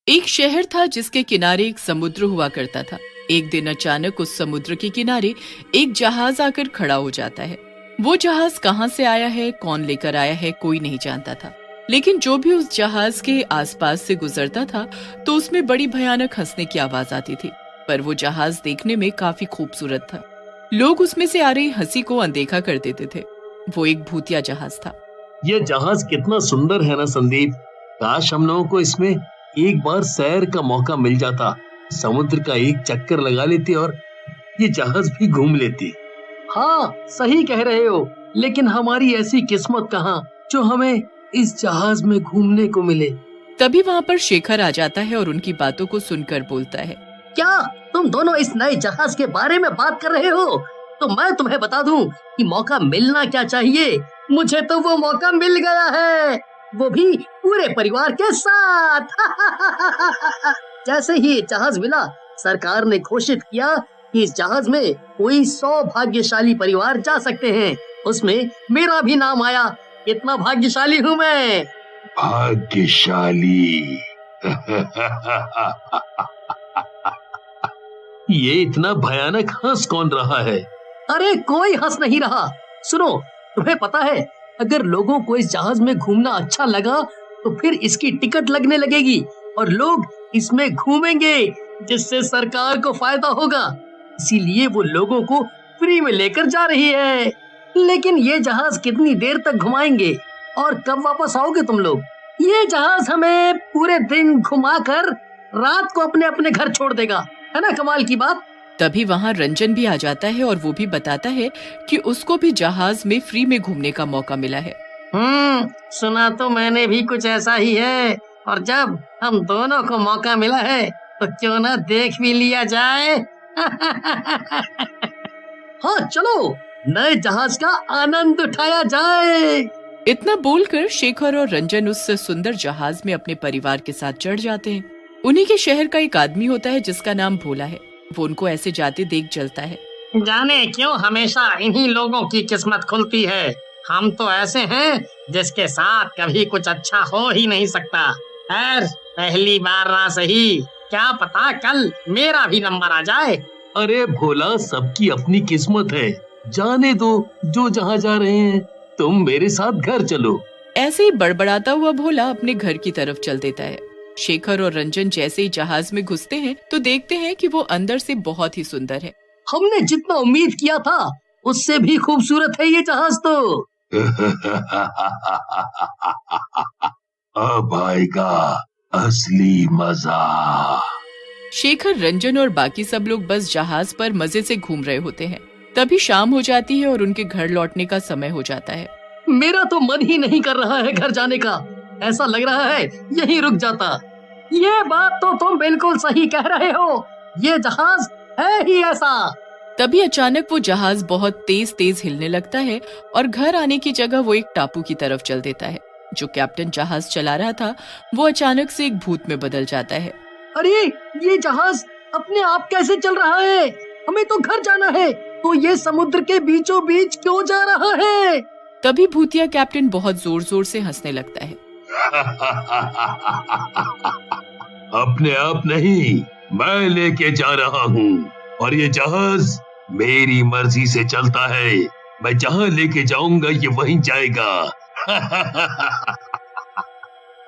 एक शहर था जिसके किनारे एक समुद्र हुआ करता था। एक दिन अचानक उस समुद्र के किनारे एक जहाज आकर खड़ा हो जाता है। वो जहाज कहाँ से आया है, कौन लेकर आया है, कोई नहीं जानता था। लेकिन जो भी उस जहाज के आसपास से गुजरता था तो उसमें बड़ी भयानक हंसने की आवाज आती थी। पर वो जहाज देखने में काफी खूबसूरत था। लोग उसमें से आ रही हंसी को अनदेखा कर देते थे। वो एक भूतिया जहाज था। ये जहाज कितना सुंदर है ना संदीप। काश हम लोगों को इसमें एक बार सैर का मौका मिल जाता, समुद्र का एक चक्कर लगा लेते और ये जहाज भी घूम लेती। हाँ, सही कह रहे हो, लेकिन हमारी ऐसी किस्मत कहाँ जो हमें इस जहाज में घूमने को मिले। तभी वहाँ पर शेखर आ जाता है और उनकी बातों को सुनकर बोलता है, क्या तुम दोनों इस नए जहाज के बारे में बात कर रहे हो? तो मैं तुम्हें बता दूं कि मौका मिलना क्या चाहिए। मुझे तो वो मौका मिल गया है, वो भी पूरे परिवार के साथ। जैसे ही जहाज मिला, सरकार ने घोषित किया कि इस जहाज में कोई 100 भाग्यशाली परिवार जा सकते हैं। उसमें मेरा भी नाम आया। कितना भाग्यशाली हूँ मैं। भाग्यशाली। ये इतना भयानक हंस कौन रहा है? अरे कोई हंस नहीं रहा। सुनो, तुम्हें पता है, अगर लोगों को इस जहाज में घूमना अच्छा लगा तो फिर इसकी टिकट लगने लगेगी और लोग इसमें घूमेंगे, जिससे सरकार को फायदा होगा। इसीलिए वो लोगों को फ्री में लेकर जा रही है। लेकिन ये जहाज कितनी देर तक घुमाएंगे और कब वापस आओगे तुम लोग? ये जहाज हमें पूरे दिन घुमाकर रात को अपने अपने घर छोड़ देगा, है ना कमाल की बात। तभी वहाँ रंजन भी आ जाता है और वो भी बताता है कि उसको भी जहाज में फ्री में घूमने का मौका मिला है। सुना तो मैंने भी कुछ ऐसा ही है, और जब हम दोनों को मौका मिला है तो क्यों ना देख भी लिया जाए। हाँ चलो, नए जहाज का आनंद उठाया जाए। इतना बोलकर शेखर और रंजन उस सुंदर जहाज में अपने परिवार के साथ चढ़ जाते हैं। उन्हीं के शहर का एक आदमी होता है जिसका नाम भोला है। वो उनको ऐसे जाते देख जलता है। जाने क्यों हमेशा इन्हीं लोगों की किस्मत खुलती है। हम तो ऐसे हैं जिसके साथ कभी कुछ अच्छा हो ही नहीं सकता। खैर, पहली बार ना सही, क्या पता कल मेरा भी नंबर आ जाए। अरे भोला, सबकी अपनी किस्मत है, जाने दो जो जहाँ जा रहे हैं। तुम मेरे साथ घर चलो। ऐसे ही बड़बड़ाता हुआ भोला अपने घर की तरफ चल देता है। शेखर और रंजन जैसे ही जहाज में घुसते हैं तो देखते हैं कि वो अंदर से बहुत ही सुंदर है। हमने जितना उम्मीद किया था उससे भी खूबसूरत है ये जहाज तो। अब आएगा असली मजा। शेखर, रंजन और बाकी सब लोग बस जहाज पर मजे से घूम रहे होते हैं। तभी शाम हो जाती है और उनके घर लौटने का समय हो जाता है। मेरा तो मन ही नहीं कर रहा है घर जाने का। ऐसा लग रहा है यहीं रुक जाता। ये बात तो तुम बिल्कुल सही कह रहे हो, ये जहाज है ही ऐसा। तभी अचानक वो जहाज बहुत तेज तेज हिलने लगता है और घर आने की जगह वो एक टापू की तरफ चल देता है। जो कैप्टन जहाज चला रहा था वो अचानक से एक भूत में बदल जाता है। अरे ये जहाज अपने आप कैसे चल रहा है? हमें तो घर जाना है, तो ये समुद्र के बीचों बीच क्यों जा रहा है? तभी भूतिया कैप्टन बहुत जोर जोर से हंसने लगता है। अपने आप नहीं, मैं लेके जा रहा हूँ और ये जहाज मेरी मर्जी से चलता है। मैं जहाँ लेके जाऊंगा ये वहीं जाएगा।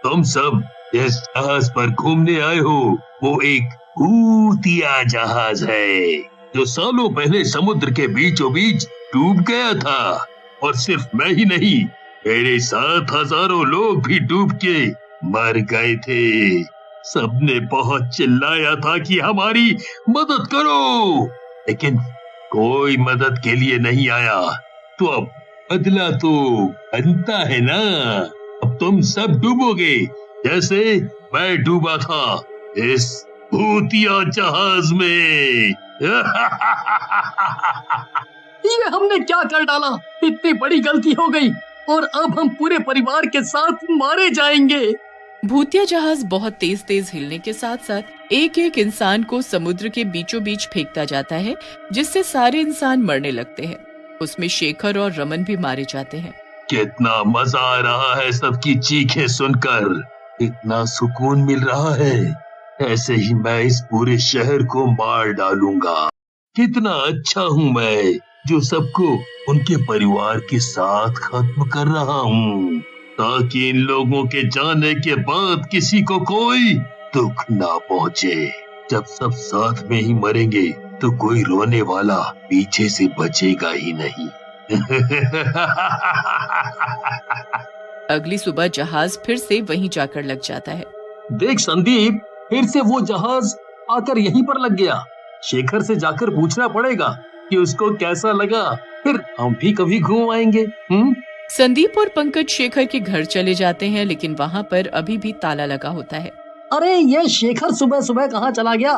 तुम सब इस जहाज पर घूमने आए हो। वो एक भूतिया जहाज है जो सालों पहले समुद्र के बीचों बीच डूब गया था, और सिर्फ मैं ही नहीं, मेरे साथ हजारों लोग भी डूब के मर गए थे। सबने बहुत चिल्लाया था कि हमारी मदद करो, लेकिन कोई मदद के लिए नहीं आया। तो अब बदला तो बनता है ना। अब तुम सब डूबोगे जैसे मैं डूबा था इस भूतिया जहाज में। ये हमने क्या कर डाला? इतनी बड़ी गलती हो गई और अब हम पूरे परिवार के साथ मारे जाएंगे। भूतिया जहाज बहुत तेज तेज हिलने के साथ साथ एक एक इंसान को समुद्र के बीचों बीच फेंकता जाता है, जिससे सारे इंसान मरने लगते हैं। उसमें शेखर और रमन भी मारे जाते हैं। कितना मजा आ रहा है सबकी चीखें सुनकर। इतना सुकून मिल रहा है ऐसे ही मैं इस पूरे शहर को मार डालूंगा। कितना अच्छा हूँ मैं, जो सबको उनके परिवार के साथ खत्म कर रहा हूँ, ताकि इन लोगों के जाने के बाद किसी को कोई दुख ना पहुँचे। जब सब साथ में ही मरेंगे तो कोई रोने वाला पीछे से बचेगा ही नहीं। अगली सुबह जहाज फिर से वहीं जाकर लग जाता है। देख संदीप, फिर से वो जहाज आकर यहीं पर लग गया। शेखर से जाकर पूछना पड़ेगा कि उसको कैसा लगा, फिर हम भी कभी घूम आएंगे। संदीप और पंकज शेखर के घर चले जाते हैं, लेकिन वहाँ पर अभी भी ताला लगा होता है। अरे ये शेखर सुबह सुबह कहाँ चला गया?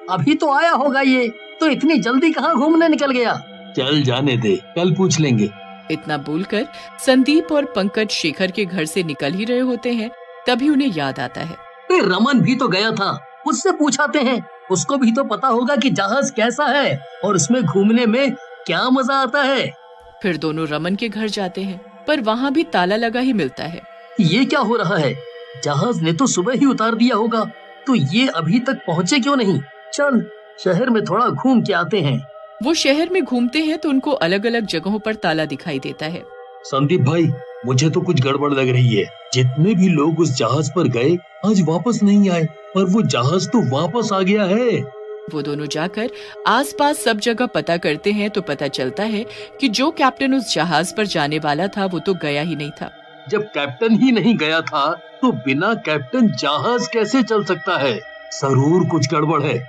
अभी तो आया होगा, ये तो इतनी जल्दी कहाँ घूमने निकल गया? चल जाने दे, कल पूछ लेंगे। इतना बोलकर संदीप और पंकज शेखर के घर से निकल ही रहे होते हैं, तभी उन्हें याद आता है। रमन भी तो गया था, उससे पूछाते हैं, उसको भी तो पता होगा कि जहाज कैसा है और उसमें घूमने में क्या मजा आता है। फिर दोनों रमन के घर जाते हैं, पर वहाँ भी ताला लगा ही मिलता है। ये क्या हो रहा है? जहाज ने तो सुबह ही उतार दिया होगा, तो ये अभी तक पहुँचे क्यों नहीं? चल शहर में थोड़ा घूम के आते हैं। वो शहर में घूमते हैं तो उनको अलग अलग जगहों पर ताला दिखाई देता है। संदीप भाई, मुझे तो कुछ गड़बड़ लग रही है। जितने भी लोग उस जहाज पर गए आज वापस नहीं आए, पर वो जहाज तो वापस आ गया है। वो दोनों जाकर आसपास सब जगह पता करते हैं तो पता चलता है कि जो कैप्टन उस जहाज पर जाने वाला था वो तो गया ही नहीं था। जब कैप्टन ही नहीं गया था तो बिना कैप्टन जहाज कैसे चल सकता है? जरूर कुछ गड़बड़ है।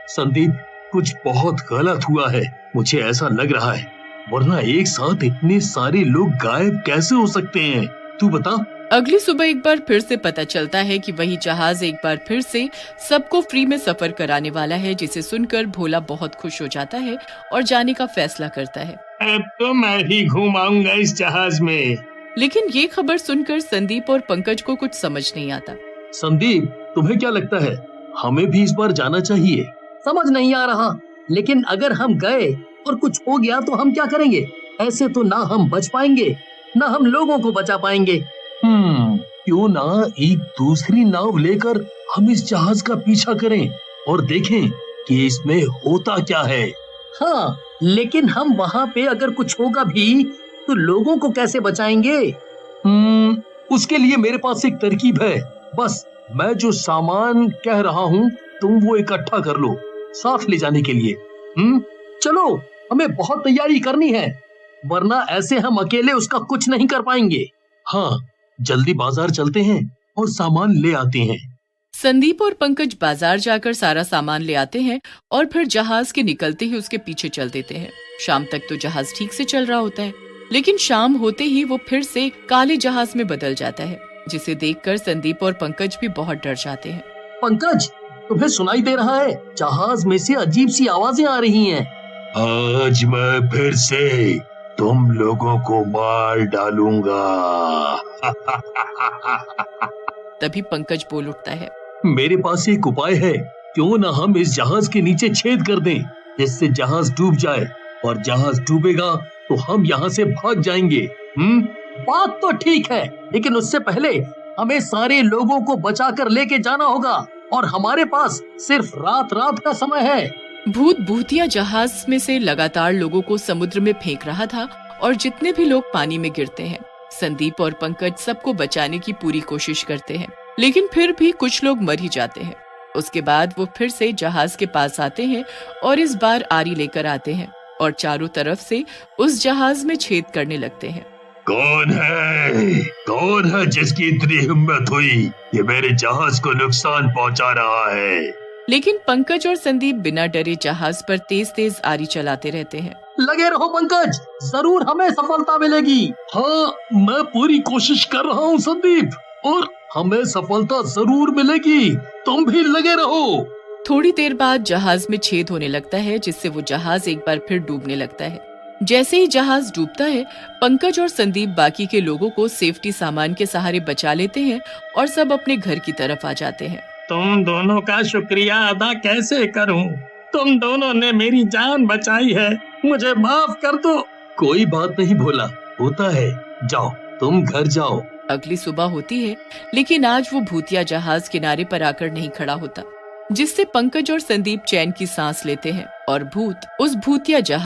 संदीप, कुछ बहुत गलत हुआ है, मुझे ऐसा लग रहा है, वरना एक साथ इतने सारे लोग गायब कैसे हो सकते हैं? तू बता। अगली सुबह एक बार फिर से पता चलता है कि वही जहाज एक बार फिर से सबको फ्री में सफर कराने वाला है, जिसे सुनकर भोला बहुत खुश हो जाता है और जाने का फैसला करता है। अब तो मैं ही घुमाऊंगा इस जहाज में। लेकिन ये खबर सुनकर संदीप और पंकज को कुछ समझ नहीं आता। संदीप, तुम्हें क्या लगता है, हमें भी इस बार जाना चाहिए? समझ नहीं आ रहा, लेकिन अगर हम गए और कुछ हो गया तो हम क्या करेंगे? ऐसे तो ना हम बच पाएंगे, ना हम लोगों को बचा पाएंगे। क्यों ना एक दूसरी नाव लेकर हम इस जहाज का पीछा करें और देखें कि इसमें होता क्या है। हाँ, लेकिन हम वहाँ पे अगर कुछ होगा भी तो लोगों को कैसे बचाएंगे? उसके लिए मेरे पास एक तरकीब है। बस मैं जो सामान कह रहा हूँ तुम वो इकट्ठा कर लो साथ ले जाने के लिए। चलो, हमें बहुत तैयारी करनी है, वरना ऐसे हम अकेले उसका कुछ नहीं कर पाएंगे। हाँ, जल्दी बाजार चलते हैं और सामान ले आते हैं। संदीप और पंकज बाजार जाकर सारा सामान ले आते हैं और फिर जहाज के निकलते ही उसके पीछे चल देते हैं। शाम तक तो जहाज ठीक से चल रहा होता है, लेकिन शाम होते ही वो फिर से काले जहाज में बदल जाता है, जिसे देखकर संदीप और पंकज भी बहुत डर जाते हैं। पंकज, तुम्हें सुनाई दे रहा है? जहाज में से अजीब सी आवाजें आ रही हैं। आज मैं फिर से तुम लोगों को मार डालूंगा। तभी पंकज बोल उठता है, मेरे पास एक उपाय है, क्यों ना हम इस जहाज के नीचे छेद कर दें, जिससे जहाज डूब जाए, और जहाज डूबेगा तो हम यहाँ से भाग जाएंगे। बात तो ठीक है, लेकिन उससे पहले हमें सारे लोगों को बचाकर लेके जाना होगा और हमारे पास सिर्फ रात का समय है। भूत भूतिया जहाज में से लगातार लोगों को समुद्र में फेंक रहा था और जितने भी लोग पानी में गिरते हैं, संदीप और पंकज सबको बचाने की पूरी कोशिश करते हैं, लेकिन फिर भी कुछ लोग मर ही जाते हैं। उसके बाद वो फिर से जहाज के पास आते हैं और इस बार आरी लेकर आते हैं और चारों तरफ से उस जहाज में छेद करने लगते हैं। कौन है जिसकी इतनी हिम्मत हुई ये मेरे जहाज को नुकसान पहुंचा रहा है? लेकिन पंकज और संदीप बिना डरे जहाज पर तेज तेज आरी चलाते रहते हैं। लगे रहो पंकज, जरूर हमें सफलता मिलेगी। हाँ, मैं पूरी कोशिश कर रहा हूँ संदीप, और हमें सफलता जरूर मिलेगी, तुम भी लगे रहो। थोड़ी देर बाद जहाज में छेद होने लगता है, जिससे वो जहाज एक बार फिर डूबने लगता है। जैसे ही जहाज डूबता है, पंकज और संदीप बाकी के लोगों को सेफ्टी सामान के सहारे बचा लेते हैं और सब अपने घर की तरफ आ जाते हैं। तुम दोनों का शुक्रिया अदा कैसे करूं? तुम दोनों ने मेरी जान बचाई है, मुझे माफ कर दो। कोई बात नहीं भोला, होता है, जाओ तुम घर जाओ। अगली सुबह होती है, लेकिन आज वो भूतिया जहाज किनारे पर आकर नहीं खड़ा होता। जिससे पंकज और संदीप चैन की सांस लेते हैं और भूत उस भूतिया जहाज